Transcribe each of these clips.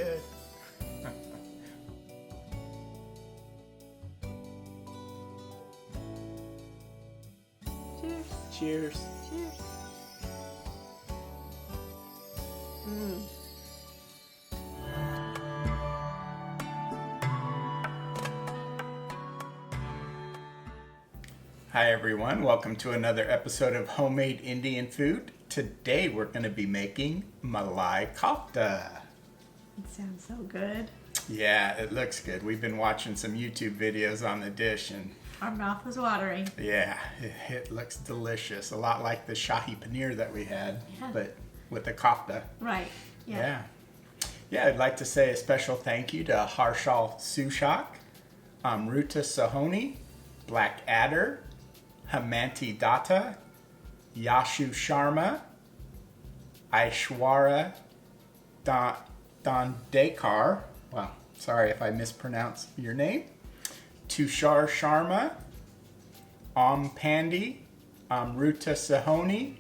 good. Cheers. Cheers. Cheers. Mm. Hi everyone, welcome to another episode of Homemade Indian Food. Today we're going to be making Malai Kofta. It sounds so good. Yeah, it looks good. We've been watching some YouTube videos on the dish and Our mouth was watering. yeah, it looks delicious. A lot like the Shahi Paneer that we had, Yeah. but with the kofta. Right. Yeah. Yeah, I'd like to say a special thank you to Harshal Suchak, Amruta Sohoni, Blackadder, Hemantee Datta, Yashu Sharma, Aishwarya, Dandekar, wow, sorry if I mispronounce your name, Tushar Sharma, Pandey, Amruta Sohoni,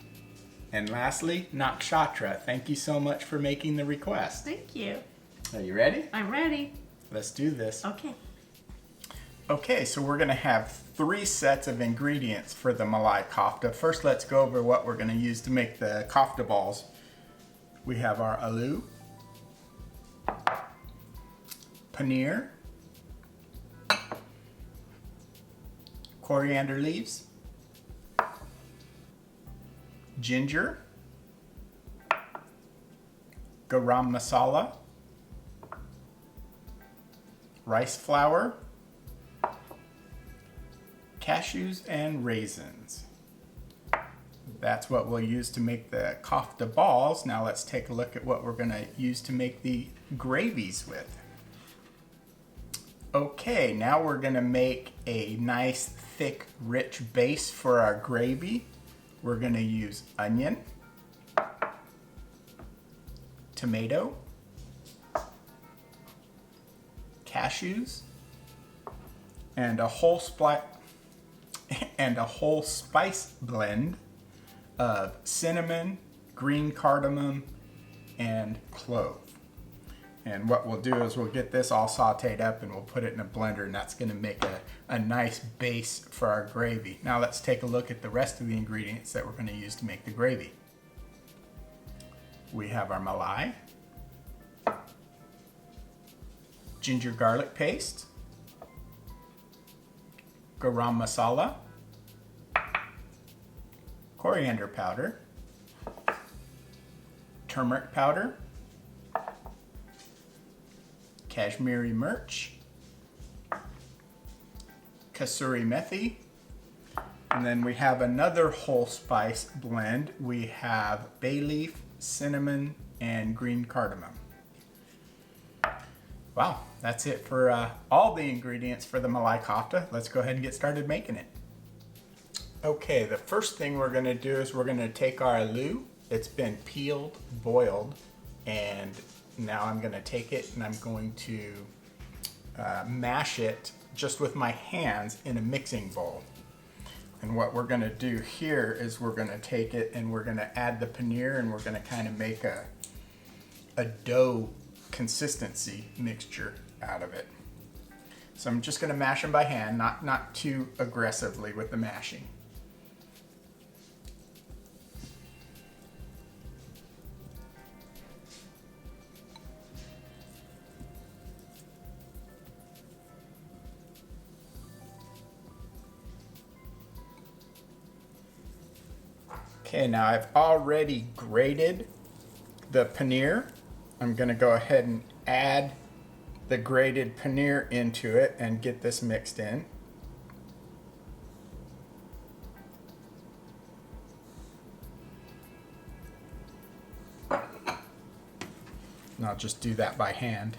and lastly, Nakshatraa. Thank you so much for making the request. Thank you. Are you ready? I'm ready. Let's do this. Okay. Okay, so we're gonna have 3 sets of ingredients for the Malai Kofta. First, let's go over what we're gonna use to make the kofta balls. We have our aloo, paneer, coriander leaves, ginger, garam masala, rice flour, cashews, and raisins. That's what we'll use to make the kofta balls. Now let's take a look at what we're gonna use to make the gravies with. Okay, now we're gonna make a nice, thick, rich base for our gravy. We're gonna use onion, tomato, cashews, and a whole spice blend of cinnamon, green cardamom, and clove. And what we'll do is we'll get this all sauteed up and we'll put it in a blender, and that's gonna make a nice base for our gravy. Now let's take a look at the rest of the ingredients that we're gonna use to make the gravy. We have our malai, ginger garlic paste, garam masala, coriander powder, turmeric powder, Kashmiri mirch, kasuri methi, and then we have another whole spice blend. We have bay leaf, cinnamon, and green cardamom. Wow, that's it for all the ingredients for the Malai Kofta. Let's go ahead and get started making it. Okay, the first thing we're gonna do is we're gonna take our aloo. It's been peeled, boiled, and now I'm gonna take it and I'm going to mash it just with my hands in a mixing bowl. And what we're gonna do here is we're gonna take it and we're gonna add the paneer and we're gonna kind of make a dough consistency mixture out of it. So I'm just gonna mash them by hand, not too aggressively with the mashing. Okay, now I've already grated the paneer. I'm gonna go ahead and add the grated paneer into it and get this mixed in. And I'll just do that by hand.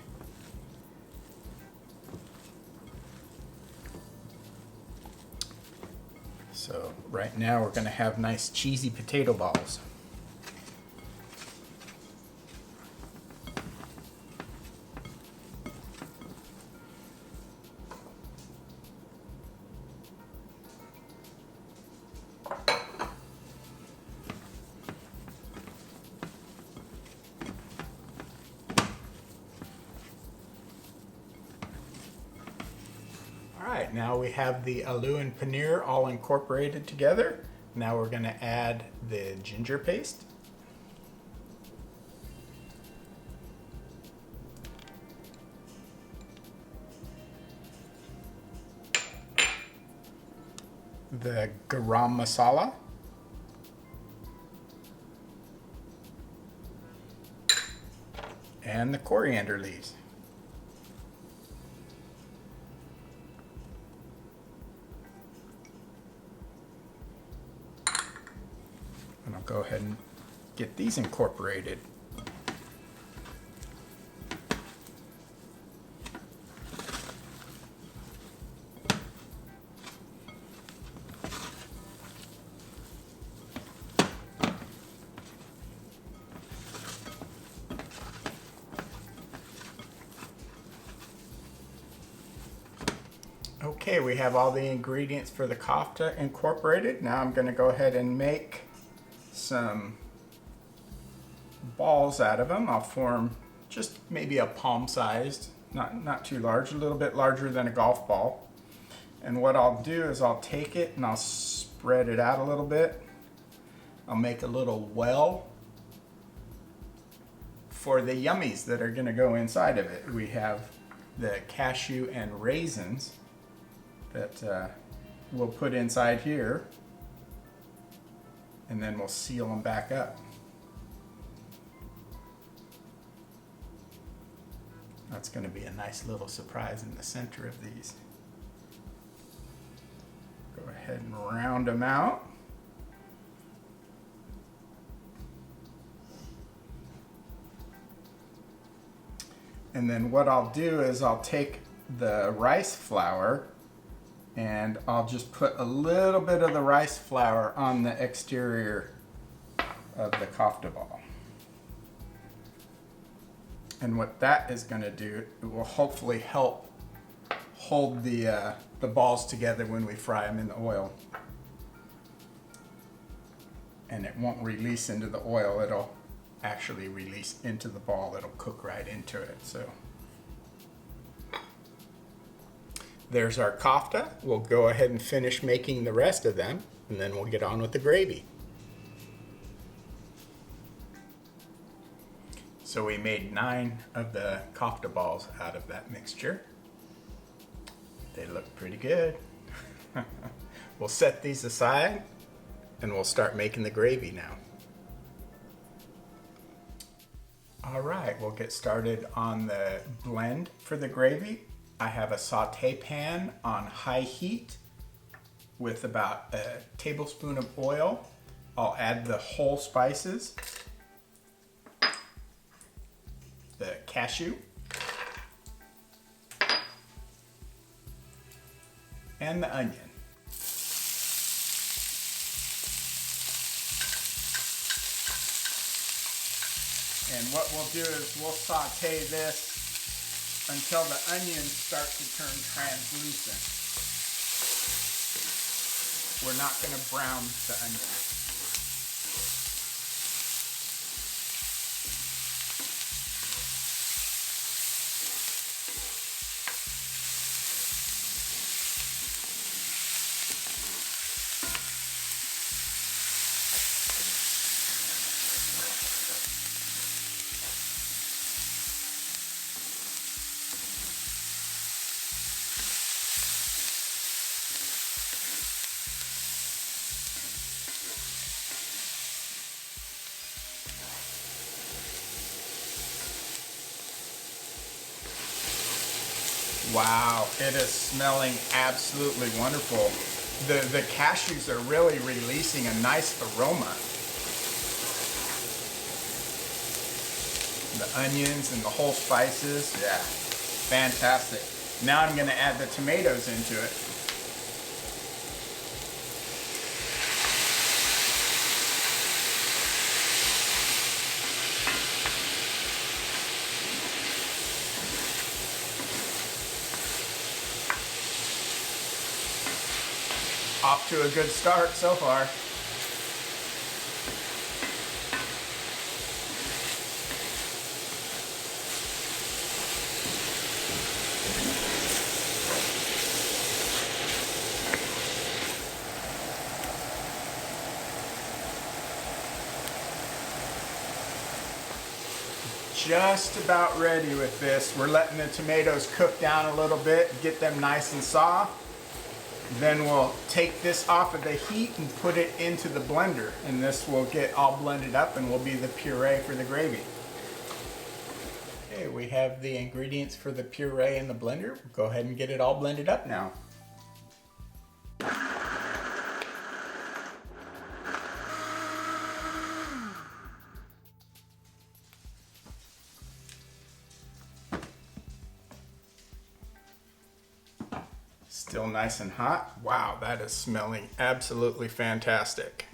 So right now we're gonna have nice cheesy potato balls. right, now we have the aloo and paneer all incorporated together. Now we're going to add the ginger paste. The garam masala. And the coriander leaves. And I'll go ahead and get these incorporated. Okay, we have all the ingredients for the kofta incorporated. Now I'm going to go ahead and make some balls out of them. I'll form just maybe a palm-sized, not too large, a little bit larger than a golf ball. And what I'll do is I'll take it and I'll spread it out a little bit. I'll make a little well for the yummies that are going to go inside of it. We have the cashew and raisins that we'll put inside here, and then we'll seal them back up. That's going to be a nice little surprise in the center of these. Go ahead and round them out. And then what I'll do is I'll take the rice flour and I'll just put a little bit of the rice flour on the exterior of the kofta ball. And what that is going to do, it will hopefully help hold the balls together when we fry them in the oil. And it won't release into the oil, it'll actually release into the ball. It'll cook right into it. So there's our kofta. We'll go ahead and finish making the rest of them, and then we'll get on with the gravy. So we made 9 of the kofta balls out of that mixture. They look pretty good. We'll set these aside and we'll start making the gravy now. All right, we'll get started on the blend for the gravy. I have a saute pan on high heat with about a tablespoon of oil. I'll add the whole spices, the cashew, and the onion. And what we'll do is we'll saute this until the onions start to turn translucent. We're not going to brown the onions. Wow, it is smelling absolutely wonderful. The cashews are really releasing a nice aroma. The onions and the whole spices, yeah, fantastic. Now I'm going to add the tomatoes into it. Off to a good start so far. just about ready with this. We're letting the tomatoes cook down a little bit, get them nice and soft. Then we'll take this off of the heat and put it into the blender, and this will get all blended up and will be the puree for the gravy. Okay, we have the ingredients for the puree in the blender. We'll go ahead and get it all blended up now. Still nice and hot. Wow, that is smelling absolutely fantastic.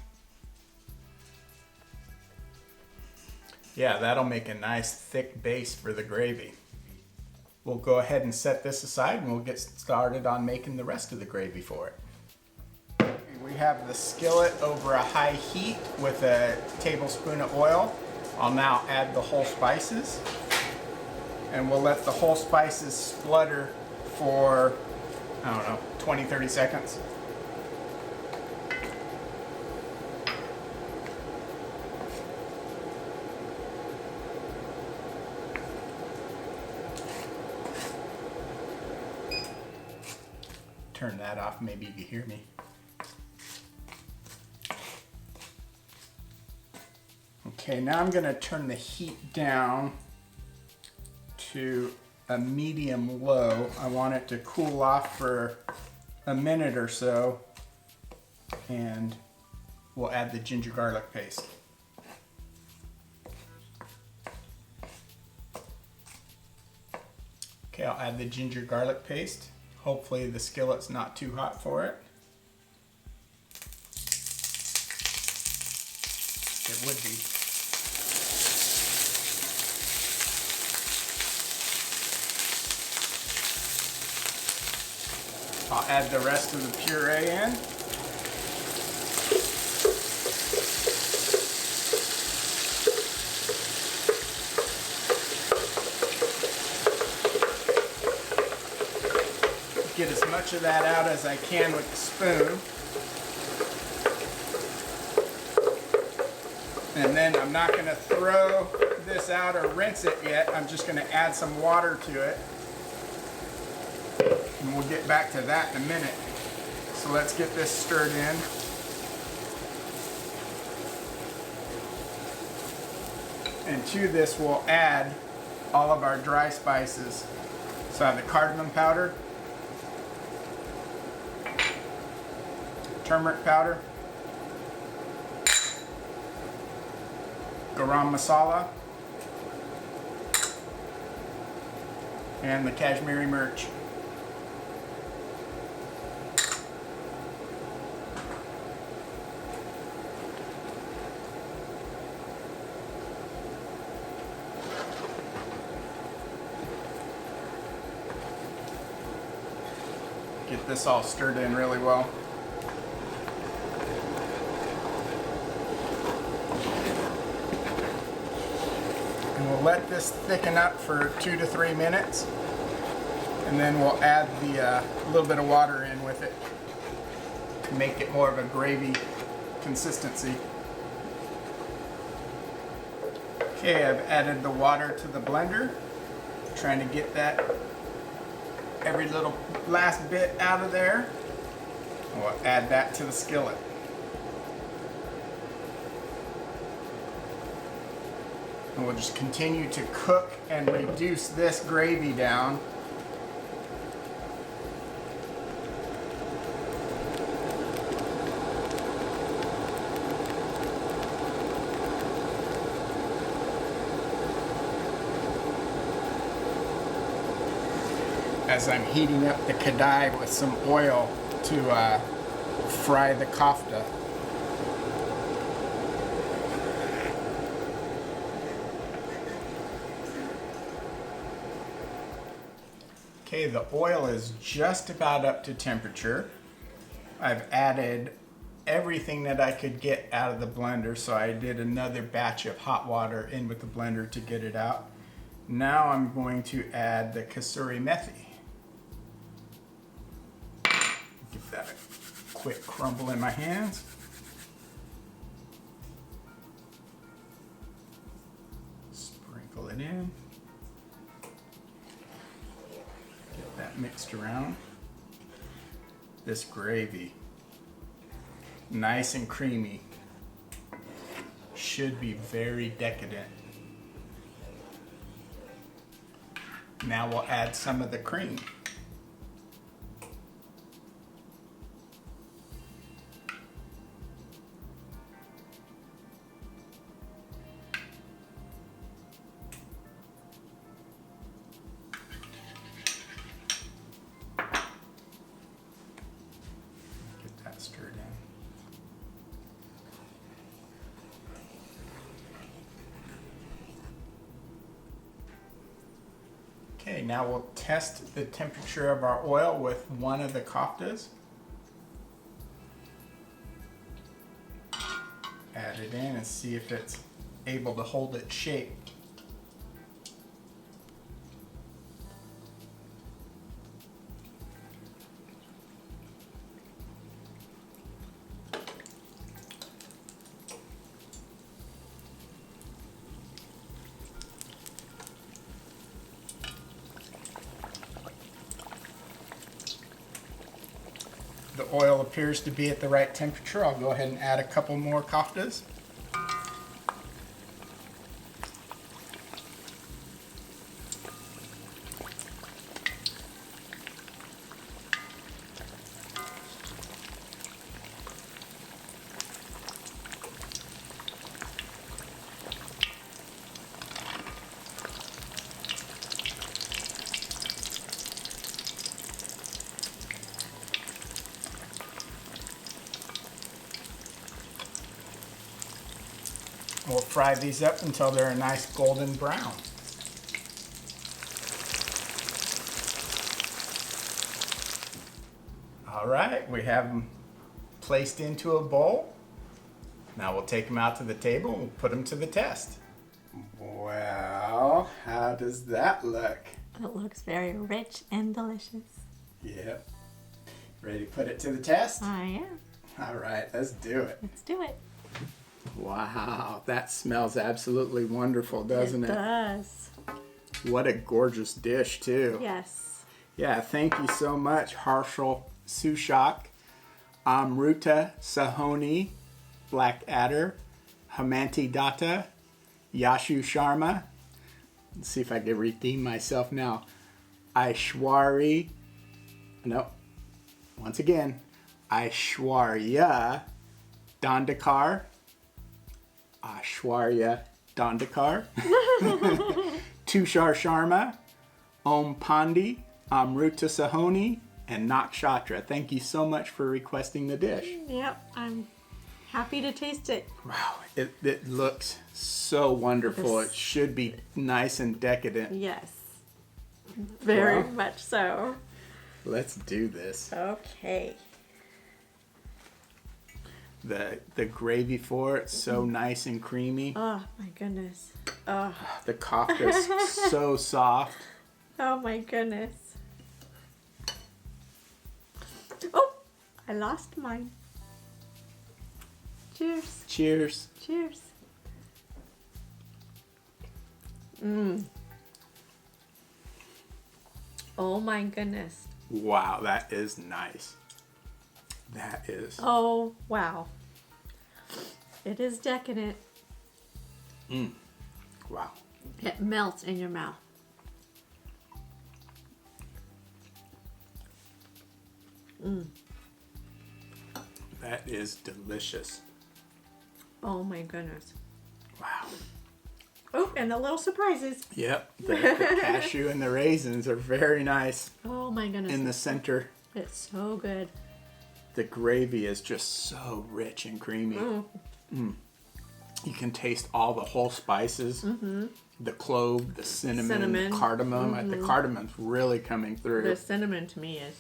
Yeah, that'll make a nice thick base for the gravy. We'll go ahead and set this aside and we'll get started on making the rest of the gravy for it. We have the skillet over a high heat with a tablespoon of oil. I'll now add the whole spices, and we'll let the whole spices splutter for, I don't know, 20-30 seconds. Turn that off, maybe you can hear me. Okay, now I'm gonna turn the heat down to a medium low. I want it to cool off for a minute or so, and we'll add the ginger garlic paste. Okay, I'll add the ginger garlic paste. Hopefully the skillet's not too hot for it. It would be. I'll add the rest of the puree in. Get as much of that out as I can with the spoon. And then I'm not going to throw this out or rinse it yet. I'm just going to add some water to it. And we'll get back to that in a minute. So let's get this stirred in. And to this we'll add all of our dry spices. So I have the cardamom powder, turmeric powder, garam masala, and the Kashmiri mirch. Get this all stirred in really well. And we'll let this thicken up for 2 to 3 minutes, and then we'll add the little bit of water in with it to make it more of a gravy consistency. Okay, I've added the water to the blender, trying to get that every little last bit out of there. We'll add that to the skillet. And we'll just continue to cook and reduce this gravy down. As I'm heating up the kadai with some oil to fry the kofta. Okay, the oil is just about up to temperature. I've added everything that I could get out of the blender, so I did another batch of hot water in with the blender to get it out. Now I'm going to add the kasuri methi. Give that a quick crumble in my hands. Sprinkle it it in. Get that mixed around. This gravy, nice and creamy, should be very decadent. Now we'll add some of the cream. Get that stirred in. Okay, now we'll test the temperature of our oil with one of the koftas. Add it in and see if it's able to hold its shape. The oil appears to be at the right temperature. I'll go ahead and add a couple more koftas. We'll fry these up until they're a nice golden brown. All right, we have them placed into a bowl. Now we'll take them out to the table and we'll put them to the test. Well, how does that look? It looks very rich and delicious. Yep. Ready to put it to the test? I am. All right, let's do it. Let's do it. Wow, that smells absolutely wonderful, doesn't it? It does. What a gorgeous dish, too. Yes. Yeah, thank you so much, Harshal, Suchak, Amruta, Sohoni, Blackadder, Hemantee, Datta, Yashu, Sharma. Let's see if I can redeem myself now. Aishwarya. No. Once again. Aishwarya, Dandekar. Aishwarya, Dandekar. Tushar, Sharma. Pandey, Amruta, Sohoni, and Nakshatraa. Thank you so much for requesting the dish. Yep, I'm happy to taste it. Wow, it looks so wonderful. This- It should be nice and decadent. Yes. Very Well. much so. Let's do this. Okay. The gravy for it's so nice and creamy. Oh my goodness. Oh, The kofta's so soft. oh my goodness. Oh, I lost mine. Cheers. Cheers. Cheers. Mmm. Oh my goodness. Wow, that is nice. That is. Oh, wow. It is decadent. Wow. It melts in your mouth. That is delicious. Oh my goodness. Wow. Oh, and the little surprises. Yep. The cashew and the raisins are very nice Oh my goodness. in the center. It's so good. The gravy is just so rich and creamy. You can taste all the whole spices. The clove, the cinnamon, Cinnamon. the cardamom. The cardamom's really coming through. The cinnamon to me is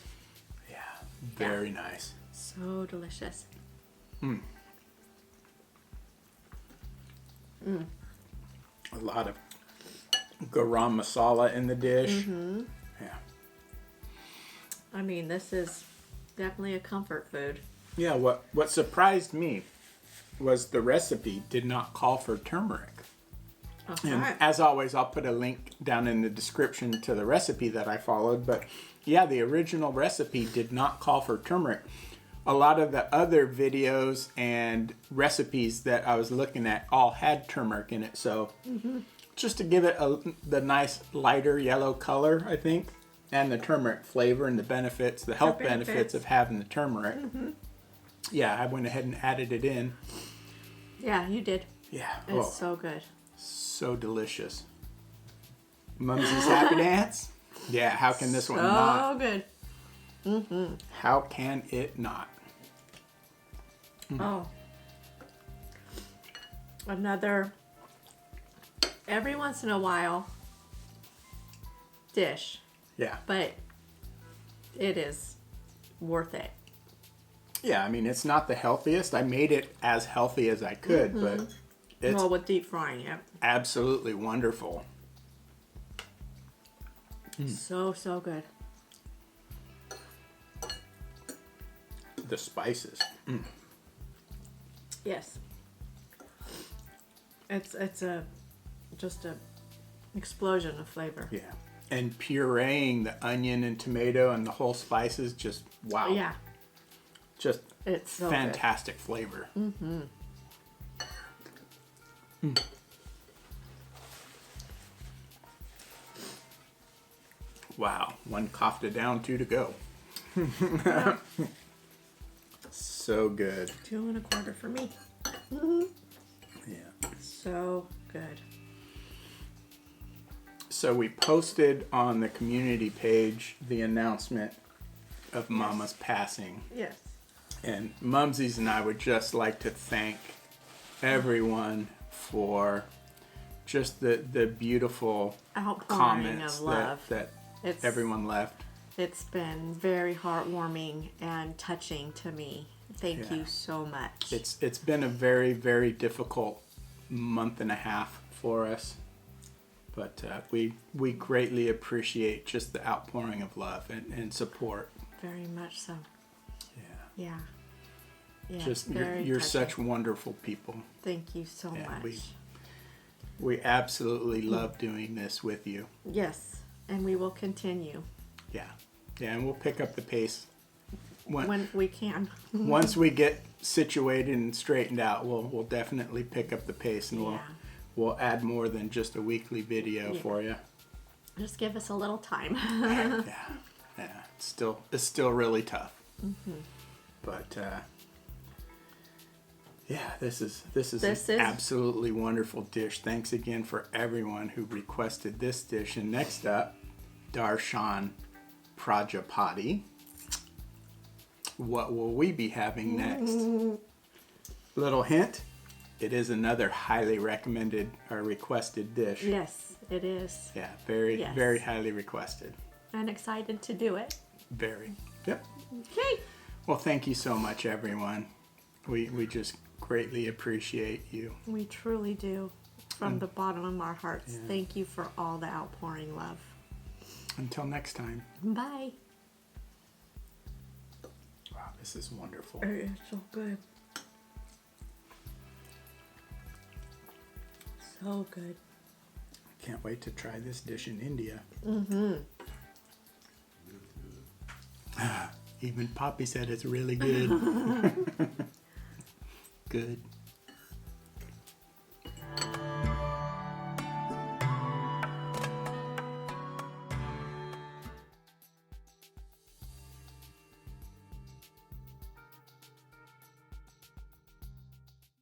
Yeah, very nice. so delicious. A lot of garam masala in the dish. Yeah. I mean, this is definitely a comfort food. Yeah, what surprised me was the recipe did not call for turmeric. Okay. And as always, I'll put a link down in the description to the recipe that I followed. But yeah, the original recipe did not call for turmeric. A lot of the other videos and recipes that I was looking at all had turmeric in it. So just to give it the nice lighter yellow color, I think, and the turmeric flavor and the benefits, the health benefits of having the turmeric. Yeah, I went ahead and added it in. Yeah, you did. Yeah. It's so good. So delicious. Mumzies happy dance? Yeah, how can this one not? So good. How can it not? Oh. Another, every once in a while, dish. Yeah. But it is worth it. Yeah, I mean, it's not the healthiest. I made it as healthy as I could, but it's Well, with deep frying, yeah. absolutely wonderful. So good. The spices. Yes. It's just a explosion of flavor. Yeah. And pureeing the onion and tomato and the whole spices, just wow. Yeah. Just It's so fantastic flavor. Wow. One kofta down, 2 to go. So good. 2 1/4 for me. Yeah. So good. So we posted on the community page the announcement of Mama's passing. Yes. And Mumsies and I would just like to thank everyone for just the beautiful Outpouring comments of love. that It's everyone left. It's been very heartwarming and touching to me. Thank Yeah. you so much. It's been a very, very difficult month and a half for us. But we greatly appreciate just the outpouring of love and support. Very much so. Yeah. Yeah. Yeah. Just very you're touching. such wonderful people. Thank you so Yeah, much. We absolutely love doing this with you. Yes, and we will continue Yeah. Yeah, and we'll pick up the pace. when we can. Once we get situated and straightened out, we'll definitely pick up the pace and Yeah. we'll add more than just a weekly video Yeah. for you. Just give us a little time. Yeah. Yeah. It's still really tough. But yeah, this is an absolutely wonderful dish. Thanks again for everyone who requested this dish. And next up, Darshan Prajapati. What will we be having next? Little hint, it is another highly recommended or requested dish. Yes, it is. Yeah, very, Yes. very highly requested. I'm excited to do it. Very. Yep. Okay. Well, thank you so much, everyone. We just greatly appreciate you. We truly do. From the bottom of our hearts. Yeah. Thank you for all the outpouring love. Until next time. Bye. Wow, this is wonderful. It's so good. So good. Can't wait to try this dish in India. Even Poppy said it's really good. Good.